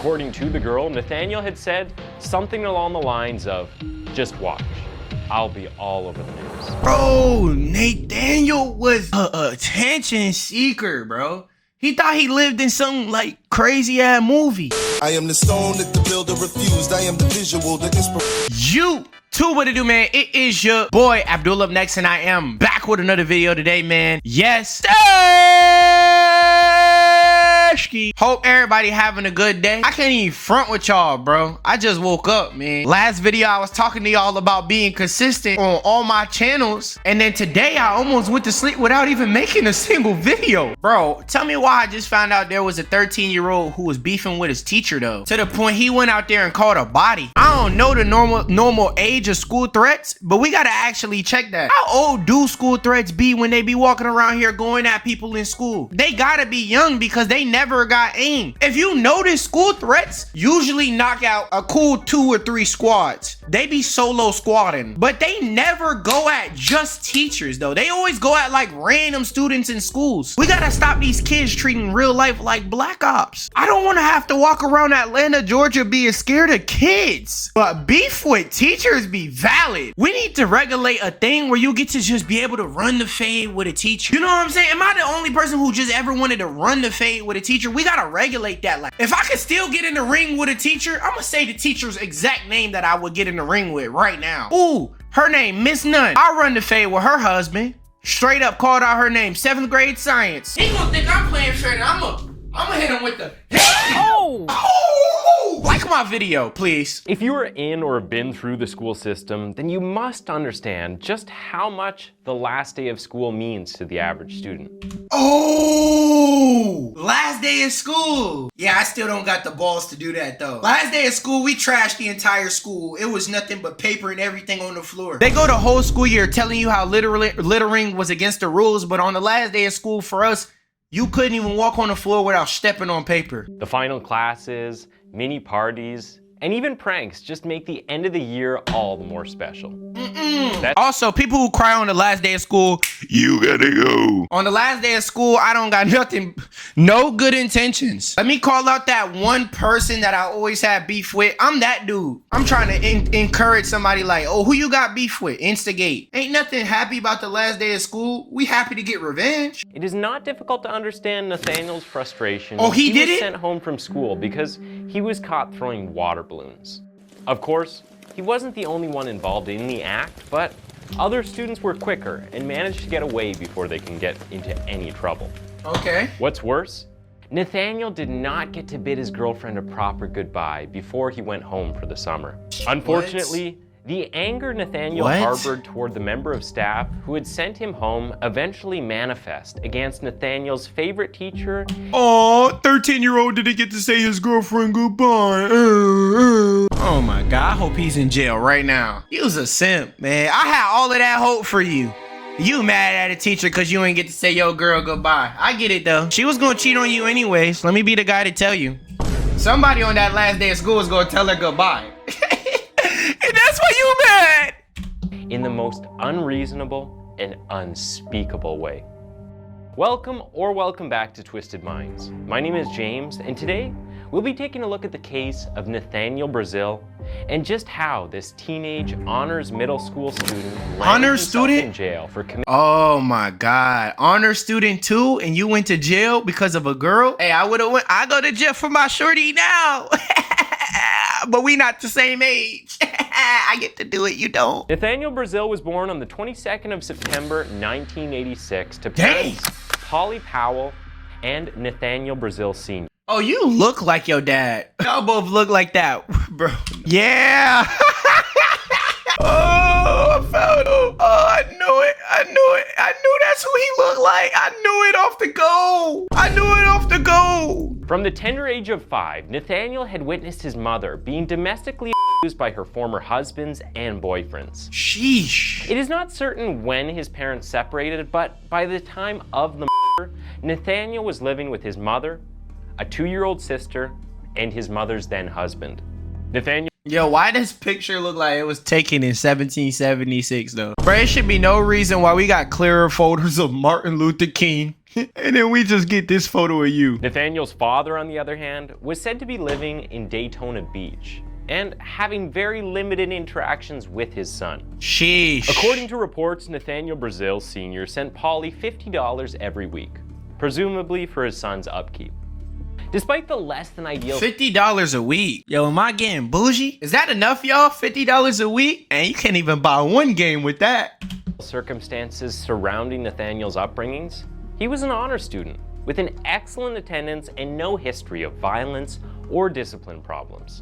According to the girl, Nathaniel had said something along the lines of, "Just watch. I'll be all over the news." Bro, Nathaniel was a attention seeker, bro. He thought he lived in some like crazy ass movie. I am the stone that the builder refused. I am the visual, the inspiration. You too, what to do, man? It is your boy Abdul up next, and I am back with another video today, man. Yes, hope everybody having a good day. I can't even front with y'all, bro. I just woke up, man. Last video I was talking to y'all about being consistent on all my channels, and then today I almost went to sleep without even making a single video. Bro, tell me why I just found out there was a 13-year-old who was beefing with his teacher, though, to the point he went out there and called a body. I don't know the normal age of school threats, but we gotta actually check that. How old do school threats be when they be walking around here going at people in school? They gotta be young because they never got aim. If you notice, school threats usually knock out a cool 2 or 3 squads. They be solo squatting, but they never go at just teachers, though. They always go at like random students in schools. We gotta stop these kids treating real life like black ops. I don't want to have to walk around Atlanta, Georgia being scared of kids, but beef with teachers be valid. We need to regulate a thing where you get to just be able to run the fade with a teacher. You know what I'm saying? Am I the only person who just ever wanted to run the fade with a teacher? We gotta regulate that. Like, if I could still get in the ring with a teacher, I'm gonna say the teacher's exact name that I would get in the ring with right now. Ooh, her name Miss Nunn. I run the fade with her husband. Straight up called out her name, 7th grade science. He gonna think I'm playing fair, and I'm gonna hit him with the oh! Like my video, please. If you are in or have been through the school system, then you must understand just how much the last day of school means to the average student. Oh, last day of school. Yeah, I still don't got the balls to do that though. Last day of school, we trashed the entire school. It was nothing but paper and everything on the floor. They go the whole school year telling you how littering was against the rules, but on the last day of school for us, you couldn't even walk on the floor without stepping on paper. The final classes, mini parties, and even pranks just make the end of the year all the more special. Also, people who cry on the last day of school, you gotta go. On the last day of school, I don't got nothing, no good intentions. Let me call out that one person that I always had beef with. I'm that dude. I'm trying to encourage somebody like, oh, who you got beef with? Instigate. Ain't nothing happy about the last day of school. We happy to get revenge. It is not difficult to understand Nathaniel's frustration. Oh, he did was it? Sent home from school because he was caught throwing water balloons. Of course, he wasn't the only one involved in the act, but other students were quicker and managed to get away before they can get into any trouble. Okay. What's worse, Nathaniel did not get to bid his girlfriend a proper goodbye before he went home for the summer. Unfortunately, the anger Nathaniel harbored toward the member of staff who had sent him home eventually manifest against Nathaniel's favorite teacher. Oh, 13-year-old didn't get to say his girlfriend goodbye. Oh my God, I hope he's in jail right now. He was a simp, man. I had all of that hope for you. You mad at a teacher because you ain't get to say your girl goodbye. I get it though. She was gonna cheat on you anyways. Let me be the guy to tell you. Somebody on that last day of school is gonna tell her goodbye. And that's why you mad. In the most unreasonable and unspeakable way. Welcome back to Twisted Minds. My name is James, and today we'll be taking a look at the case of Nathaniel Brazil and just how this teenage honors middle school student in jail for committing. Oh my God, honor student too, and you went to jail because of a girl? Hey, I go to jail for my shorty now. But we not the same age. I get to do it, you don't. Nathaniel Brazil was born on the 22nd of September, 1986 to parents Polly Powell and Nathaniel Brazil Sr. Oh, you look like your dad. Y'all both look like that, bro. Yeah. Oh, I found him. Oh, I knew it. I knew that's who he looked like. I knew it off the go. From the tender age of 5, Nathaniel had witnessed his mother being domestically abused by her former husbands and boyfriends. Sheesh. It is not certain when his parents separated, but by the time of the Nathaniel was living with his mother, a 2-year-old sister, and his mother's then husband. Nathaniel. Yo, why does picture look like it was taken in 1776 though? Bro, there should be no reason why we got clearer photos of Martin Luther King And then we just get this photo of you. Nathaniel's father, on the other hand, was said to be living in Daytona Beach and having very limited interactions with his son. Sheesh. According to reports, Nathaniel Brazil Sr. sent Polly $50 every week, presumably for his son's upkeep. Despite the less than ideal $50 a week. Yo, am I getting bougie? Is that enough, y'all? $50 a week? And you can't even buy one game with that. circumstances surrounding Nathaniel's upbringings, he was an honor student with an excellent attendance and no history of violence or discipline problems.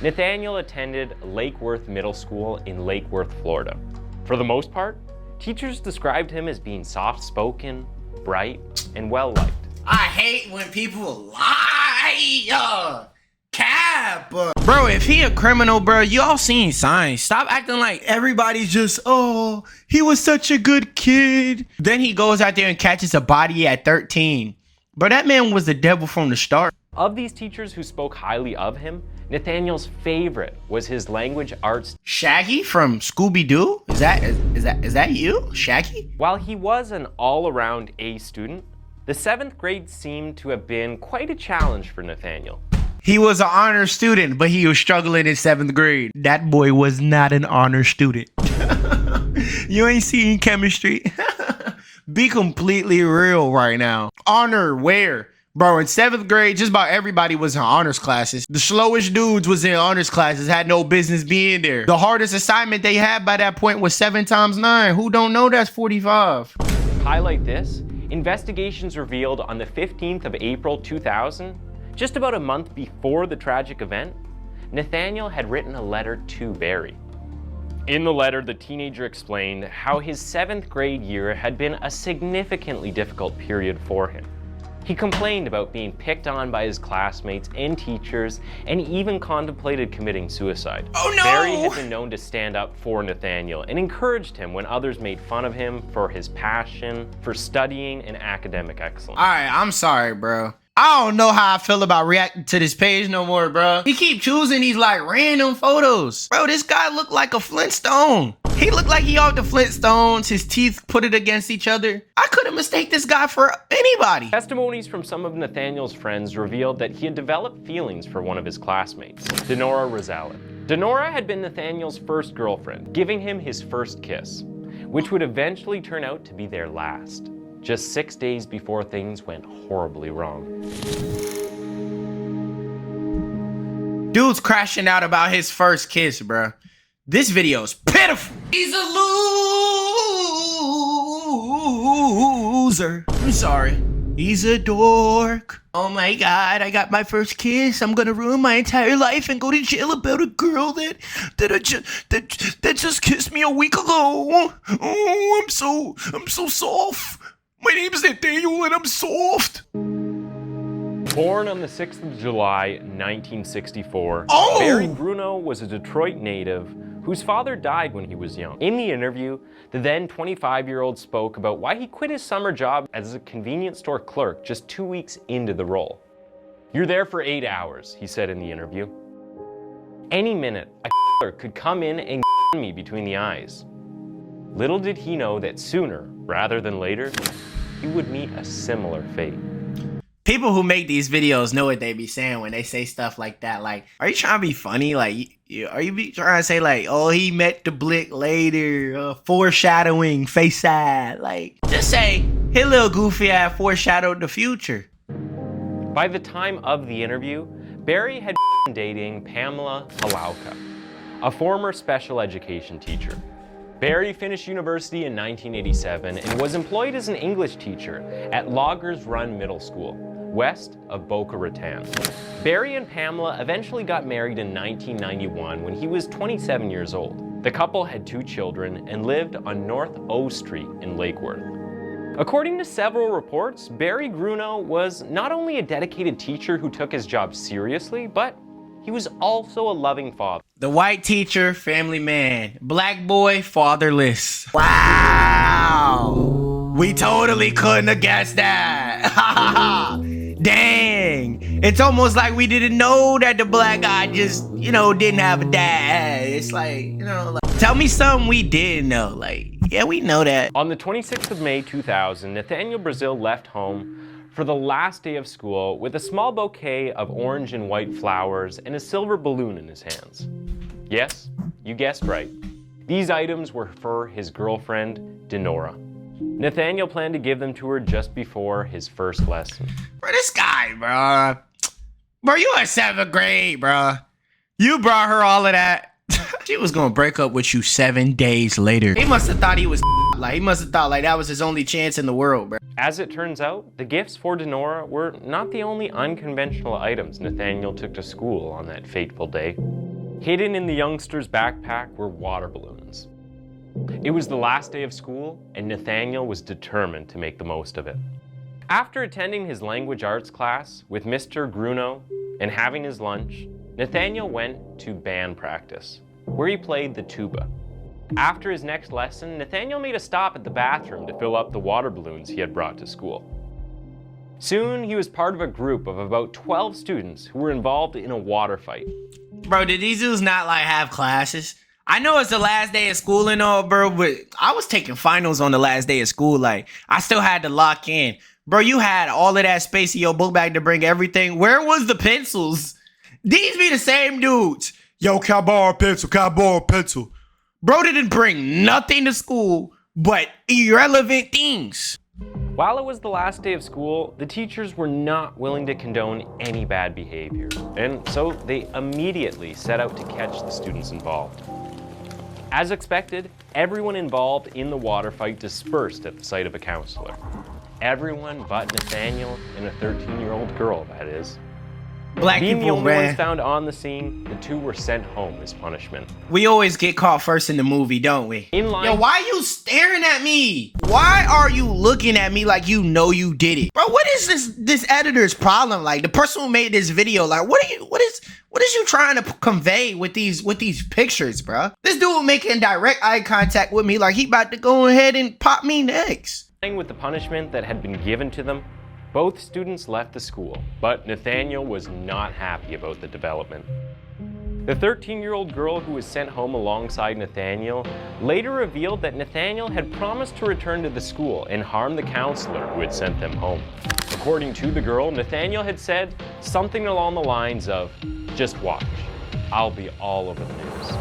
Nathaniel attended Lake Worth Middle School in Lake Worth, Florida. For the most part, teachers described him as being soft-spoken, bright, and well-liked. I hate when people lie. Cap. Bro, if he a criminal, bro, y'all seen signs. Stop acting like everybody's just, oh, he was such a good kid. Then he goes out there and catches a body at 13. Bro, that man was the devil from the start. Of these teachers who spoke highly of him, Nathaniel's favorite was his language arts. Shaggy from Scooby-Doo? Is that you, Shaggy? While he was an all-around A student, the 7th grade seemed to have been quite a challenge for Nathaniel. He was an honor student, but he was struggling in 7th grade. That boy was not an honor student. You ain't seen chemistry. Be completely real right now. Honor where? Bro, in 7th grade, just about everybody was in honors classes. The slowest dudes was in honors classes, had no business being there. The hardest assignment they had by that point was 7 times 9. Who don't know that's 45? Highlight this, investigations revealed on the 15th of April 2000, just about a month before the tragic event, Nathaniel had written a letter to Barry. In the letter, the teenager explained how his 7th grade year had been a significantly difficult period for him. He complained about being picked on by his classmates and teachers, and even contemplated committing suicide. Oh no! Barry had been known to stand up for Nathaniel and encouraged him when others made fun of him for his passion for studying and academic excellence. Alright, I'm sorry, bro. I don't know how I feel about reacting to this page no more, bro. He keep choosing these like random photos. Bro, this guy looked like a Flintstone. He looked like he off the Flintstones. His teeth put it against each other. I couldn't mistake this guy for anybody. Testimonies from some of Nathaniel's friends revealed that he had developed feelings for one of his classmates, Denora Rosales. Denora had been Nathaniel's first girlfriend, giving him his first kiss, which would eventually turn out to be their last, just 6 days before things went horribly wrong. Dude's crashing out about his first kiss, bro. This video's pitiful. He's a loser. I'm sorry. He's a dork. Oh my god, I got my first kiss. I'm gonna ruin my entire life and go to jail about a girl that just kissed me a week ago. Oh, I'm so soft. My name's Nathaniel and I'm soft. Born on the 6th of July, 1964, Oh! Barry Bruno was a Detroit native whose father died when he was young. In the interview, the then 25-year-old spoke about why he quit his summer job as a convenience store clerk just 2 weeks into the role. "You're there for 8 hours," he said in the interview. "Any minute, a killer could come in and me between the eyes." Little did he know that sooner, rather than later, he would meet a similar fate. People who make these videos know what they be saying when they say stuff like that. Like, are you trying to be funny? Like, are you trying to say like, oh, he met the blick later, foreshadowing, face side? Like, just say, his little goofy ass foreshadowed the future. By the time of the interview, Barry had been dating Pamela Halauka, a former special education teacher. Barry finished university in 1987 and was employed as an English teacher at Loggers Run Middle School, west of Boca Raton. Barry and Pamela eventually got married in 1991 when he was 27 years old. The couple had 2 children and lived on North O Street in Lake Worth. According to several reports, Barry Bruno was not only a dedicated teacher who took his job seriously, but he was also a loving father. The white teacher, family man. Black boy, fatherless. Wow. We totally couldn't have guessed that. Dang. It's almost like we didn't know that the black guy just, didn't have a dad. It's like, like, tell me something we didn't know. Like, Yeah, we know that. On the 26th of May 2000, Nathaniel Brazil left home for the last day of school with a small bouquet of orange and white flowers and a silver balloon in his hands. Yes, you guessed right. These items were for his girlfriend, Denora. Nathaniel planned to give them to her just before his first lesson. Bro, this guy, bro. Bro, you in 7th grade, bro. You brought her all of that. She was gonna break up with you 7 days later. He must have thought he was like, he must have thought like that was his only chance in the world, bro. As it turns out, the gifts for Denora were not the only unconventional items Nathaniel took to school on that fateful day. Hidden in the youngster's backpack were water balloons. It was the last day of school, and Nathaniel was determined to make the most of it. After attending his language arts class with Mr. Gruno and having his lunch, Nathaniel went to band practice, where he played the tuba. After his next lesson, Nathaniel made a stop at the bathroom to fill up the water balloons he had brought to school. Soon, he was part of a group of about 12 students who were involved in a water fight. Bro, did these dudes not like have classes? I know it's the last day of school and all, bro, but I was taking finals on the last day of school. Like, I still had to lock in. Bro, you had all of that space in your book bag to bring everything. Where was the pencils? These be the same dudes. Yo, can I borrow a pencil? Can I borrow a pencil? Bro didn't bring nothing to school but irrelevant things. While it was the last day of school, the teachers were not willing to condone any bad behavior, and so they immediately set out to catch the students involved. As expected, everyone involved in the water fight dispersed at the sight of a counselor. Everyone but Nathaniel and a 13-year-old girl, that is. Black Being the people, only man. ones found on the scene, the two were sent home as punishment. We always get caught first in the movie, don't we? In line. Yo, why are you staring at me? Why are you looking at me like you know you did it? Bro, what is this editor's problem? Like, the person who made this video, like, what is you trying to convey with these pictures, bro? This dude making direct eye contact with me like he about to go ahead and pop me next. With the punishment that had been given to them, both students left the school, but Nathaniel was not happy about the development. The 13-year-old girl who was sent home alongside Nathaniel later revealed that Nathaniel had promised to return to the school and harm the counselor who had sent them home. According to the girl, Nathaniel had said something along the lines of, "Just watch, I'll be all over the news."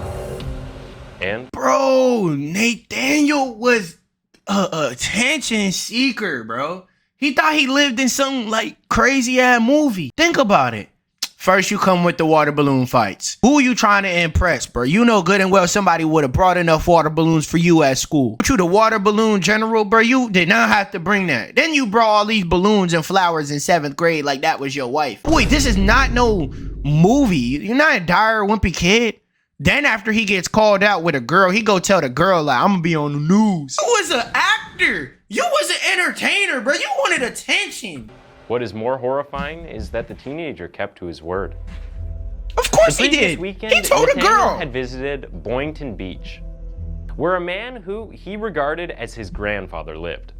And bro, Nathaniel was a attention seeker, bro. He thought he lived in some like crazy ass movie. Think about it. First you come with the water balloon fights. Who are you trying to impress, bro? You know good and well somebody would have brought enough water balloons for you at school. You the water balloon general, bro. You did not have to bring that. Then you brought all these balloons and flowers in 7th grade like that was your wife. Boy, this is not no movie. You're not a dire wimpy kid. Then after he gets called out with a girl, he go tell the girl like, I'm gonna be on the news. You was an actor. You was an entertainer, bro. You wanted attention. what is more horrifying is that the teenager kept to his word. Of course The he previous did. weekend, He told a Nathaniel girl. had visited Boynton Beach, where a man who he regarded as his grandfather lived.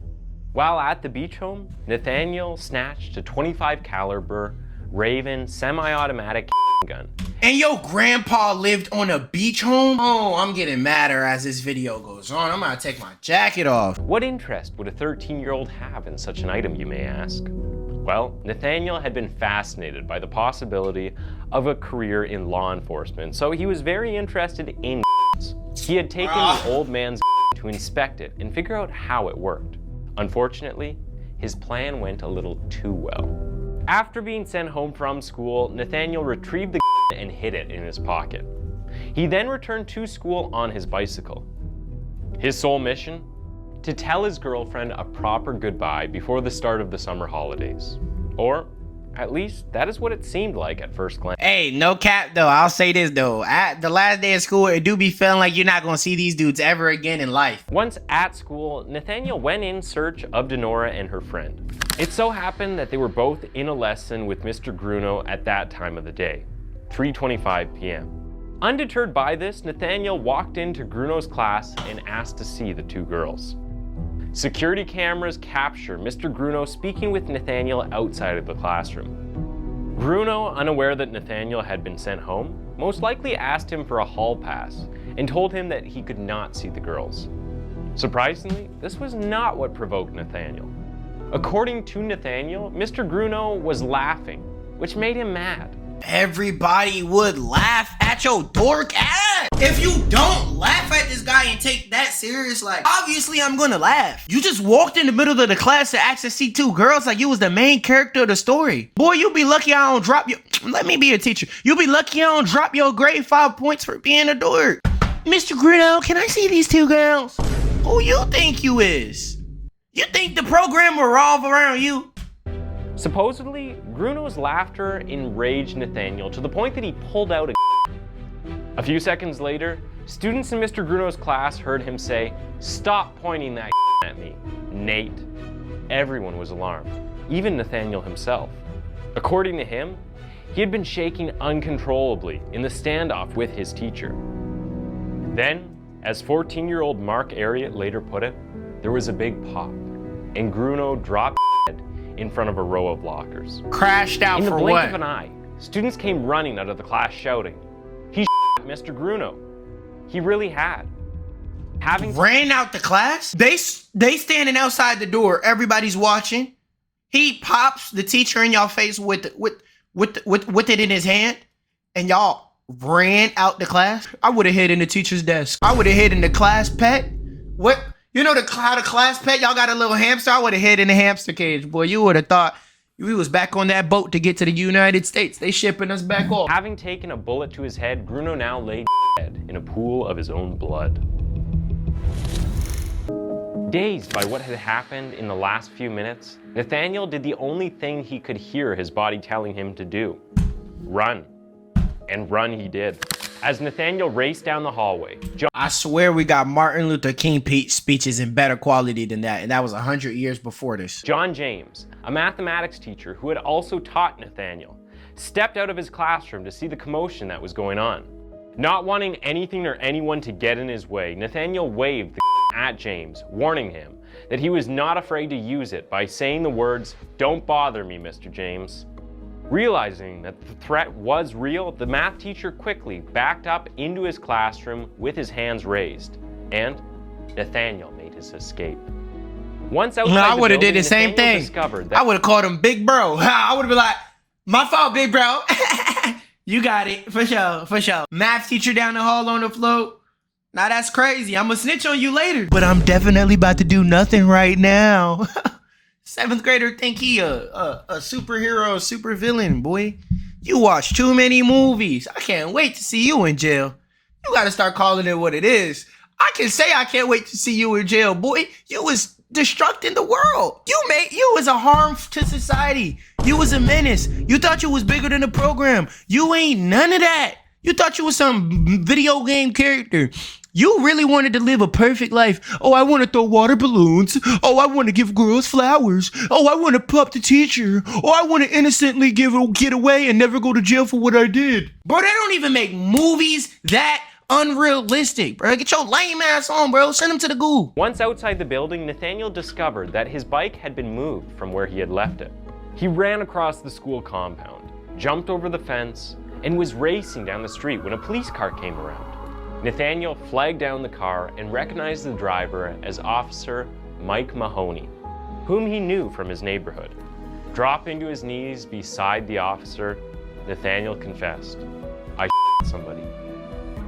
While at the beach home, Nathaniel snatched a .25 caliber Raven semi-automatic gun. And your grandpa lived on a beach home? Oh, I'm getting madder as this video goes on. I'm gonna take my jacket off. What interest would a 13-year-old have in such an item, you may ask? Well, Nathaniel had been fascinated by the possibility of a career in law enforcement, so he was very interested in He had taken the old man's to inspect it and figure out how it worked. Unfortunately, his plan went a little too well. After being sent home from school, Nathaniel retrieved the and hid it in his pocket. He then returned to school on his bicycle. His sole mission? To tell his girlfriend a proper goodbye before the start of the summer holidays. Or, at least, that is what it seemed like at first glance. Hey, no cap though. I'll say this though. At the last day of school, it do be feeling like you're not gonna see these dudes ever again in life. Once at school, Nathaniel went in search of Denora and her friend. It so happened that they were both in a lesson with Mr. Gruno at that time of the day, 3:25 p.m. Undeterred by this, Nathaniel walked into Gruno's class and asked to see the two girls. Security cameras capture Mr. Gruno speaking with Nathaniel outside of the classroom. Gruno, unaware that Nathaniel had been sent home, most likely asked him for a hall pass and told him that he could not see the girls. Surprisingly, this was not what provoked Nathaniel. According to Nathaniel, Mr. Grunow was laughing, which made him mad. Everybody would laugh at your dork ass. If you don't laugh at this guy and take that serious, like, obviously I'm gonna laugh. You just walked in the middle of the class to ask to see two girls like you was the main character of the story. Boy, you be lucky I don't drop your, let me be a teacher. You be lucky I don't drop your grade 5 points for being a dork. Mr. Grunow, can I see these two girls? Who you think you is? You think the program will revolve around you? Supposedly, Grunow's laughter enraged Nathaniel to the point that he pulled out a few seconds later, students in Mr. Grunow's class heard him say, "Stop pointing that at me, Nate." Everyone was alarmed, even Nathaniel himself. According to him, he had been shaking uncontrollably in the standoff with his teacher. Then, as 14-year-old Mark Ariett later put it, there was a big pop, and Grunow dropped dead in front of a row of lockers. Crashed out for what? In the blink of an eye, students came running out of the class shouting, "He Mr. Grunow." He really had. Ran out the class? They standing outside the door. Everybody's watching. He pops the teacher in y'all face with it in his hand, and y'all ran out the class. I would have hid in the teacher's desk. I would have hid in the class pet. What? You know how the class pet, y'all got a little hamster? I would have hid in the hamster cage, boy. You would have thought we was back on that boat to get to the United States. They shipping us back off. Having taken a bullet to his head, Grunow now lay dead in a pool of his own blood. Dazed by what had happened in the last few minutes, Nathaniel did the only thing he could hear his body telling him to do. Run. And run he did. As Nathaniel raced down the hallway, I swear we got Martin Luther King speeches in better quality than that, and that was 100 years before this. John James, a mathematics teacher who had also taught Nathaniel, stepped out of his classroom to see the commotion that was going on. Not wanting anything or anyone to get in his way, Nathaniel waved the at James, warning him that he was not afraid to use it by saying the words, "Don't bother me, Mr. James." Realizing that the threat was real, the math teacher quickly backed up into his classroom with his hands raised, and Nathaniel made his escape. Once outside I the would have building, did the same Nathaniel thing. discovered that I would have called him Big Bro. I would have been like, "My fault, Big Bro." You got it, for sure, for sure. Math teacher down the hall on the float. Now that's crazy. I'm gonna snitch on you later. But I'm definitely about to do nothing right now. 7th grader think he a superhero, a super villain, boy. You watch too many movies. I can't wait to see you in jail. You gotta start calling it what it is. I can say I can't wait to see you in jail, boy. You was destructing the world. You was a harm to society. You was a menace. You thought you was bigger than the program. You ain't none of that. You thought you was some video game character. You really wanted to live a perfect life. Oh, I want to throw water balloons. Oh, I want to give girls flowers. Oh, I want to pop the teacher. Oh, I want to innocently get away and never go to jail for what I did. Bro, they don't even make movies that unrealistic, bro. Get your lame ass on, bro. Send him to the goo. Once outside the building, Nathaniel discovered that his bike had been moved from where he had left it. He ran across the school compound, jumped over the fence, and was racing down the street when a police car came around. Nathaniel flagged down the car and recognized the driver as Officer Mike Mahoney, whom he knew from his neighborhood. Dropping to his knees beside the officer, Nathaniel confessed, "I somebody."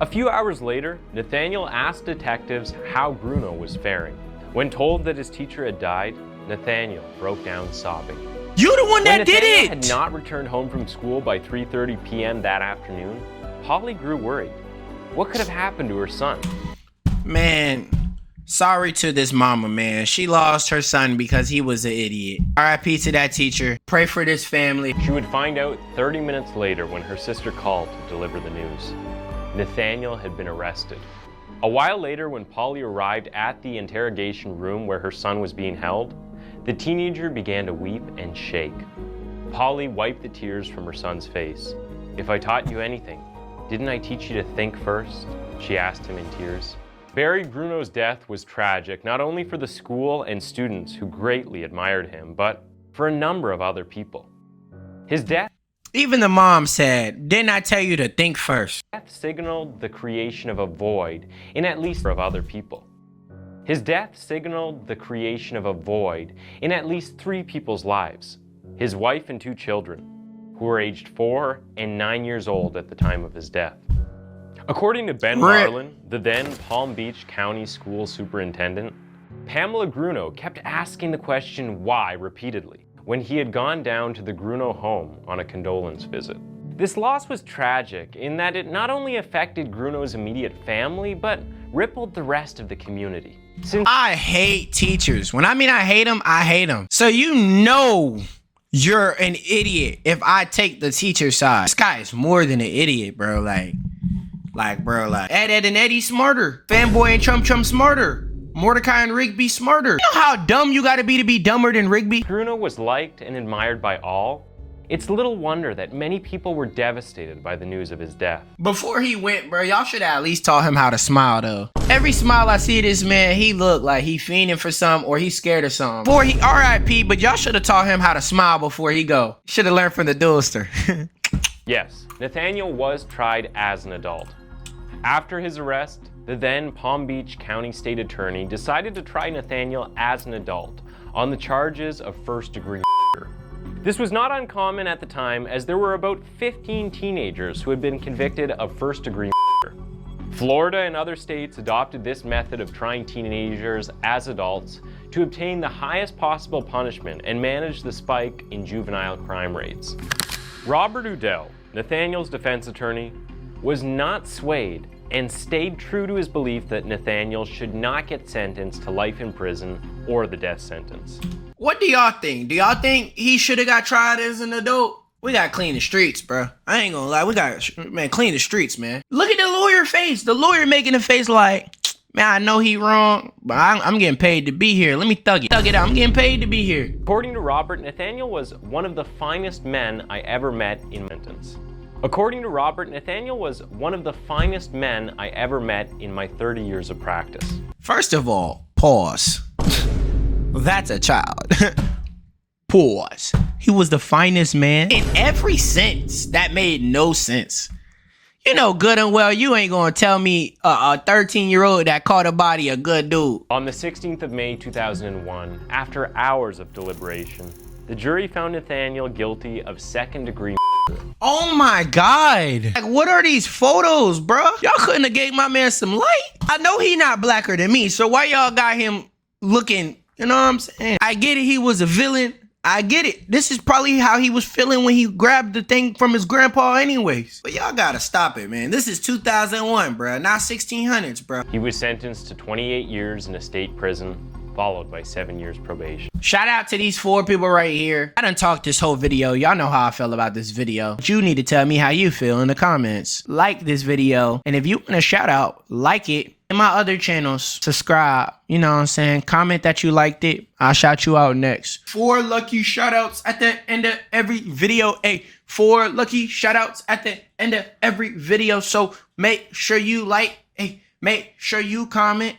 A few hours later, Nathaniel asked detectives how Grunow was faring. When told that his teacher had died, Nathaniel broke down sobbing. You the one that when did Nathaniel it! had not returned home from school by 3:30 p.m. that afternoon, Holly grew worried. What could have happened to her son? Man, sorry to this mama, man. She lost her son because he was an idiot. RIP to that teacher. Pray for this family. She would find out 30 minutes later when her sister called to deliver the news. Nathaniel had been arrested. A while later, when Polly arrived at the interrogation room where her son was being held, the teenager began to weep and shake. Polly wiped the tears from her son's face. "If I taught you anything, didn't I teach you to think first?" she asked him in tears. Barry Grunow's death was tragic, not only for the school and students who greatly admired him, but for a number of other people. His death Even the mom said, "Didn't I tell you to think first?" signaled the creation of a void in at least of other people. His death signaled the creation of a void in at least 3 people's lives: his wife and 2 children, who were aged 4 and 9 years old at the time of his death. According to Ben Marlin, the then Palm Beach County School Superintendent, Pamela Grunow kept asking the question why repeatedly when he had gone down to the Grunow home on a condolence visit. This loss was tragic in that it not only affected Grunow's immediate family, but rippled the rest of the community. Since I hate teachers. When I mean I hate them, I hate them. So you know you're an idiot if I take the teacher side. This guy is more than an idiot, bro. Like Ed and Eddie smarter. Fanboy and Chum smarter. Mordecai and Rigby smarter. You know how dumb you gotta be dumber than Rigby? Grunow was liked and admired by all, it's little wonder that many people were devastated by the news of his death. Before he went, bro, y'all should have at least taught him how to smile, though. Every smile I see of this man, he look like he fiending for something or he's scared of something. Before he RIP, but y'all should have taught him how to smile before he go. Should have learned from the duelster. Yes, Nathaniel was tried as an adult. After his arrest, the then Palm Beach County State Attorney decided to try Nathaniel as an adult on the charges of first-degree murder. This was not uncommon at the time, as there were about 15 teenagers who had been convicted of first-degree murder. Florida and other states adopted this method of trying teenagers as adults to obtain the highest possible punishment and manage the spike in juvenile crime rates. Robert Udell, Nathaniel's defense attorney, was not swayed and stayed true to his belief that Nathaniel should not get sentenced to life in prison or the death sentence. What do y'all think? Do y'all think he should have got tried as an adult? We gotta clean the streets, bro. I ain't gonna lie. We gotta, man, clean the streets, man. Look at the lawyer face. The lawyer making a face like, man, I know he wrong, but I'm getting paid to be here. Let me thug it out. I'm getting paid to be here. According to Robert, Nathaniel was one of the finest men I ever met in sentence. According to Robert, Nathaniel was one of the finest men I ever met in my 30 years of practice. First of all, pause. That's a child. Pause. He was the finest man in every sense. That made no sense. You know good and well you ain't gonna tell me a 13-year-old that caught a body a good dude. On the 16th of May 2001, after hours of deliberation, the jury found Nathaniel guilty of second-degree murder. Oh my God. Like, what are these photos, bro? Y'all couldn't have gave my man some light. I know he not blacker than me, so why y'all got him looking, you know what I'm saying? I get it, he was a villain. I get it. This is probably how he was feeling when he grabbed the thing from his grandpa anyways. But y'all gotta stop it, man. This is 2001, bro, not 1600s, bro. He was sentenced to 28 years in a state prison, followed by 7 years probation. Shout out to these 4 people right here. I done talked this whole video. Y'all know how I feel about this video. But you need to tell me how you feel in the comments. Like this video. And if you want a shout out, like it. In my other channels, subscribe. You know what I'm saying? Comment that you liked it. I'll shout you out next. 4 lucky shout outs at the end of every video. 4 lucky shout outs at the end of every video. So make sure you like. Make sure you comment.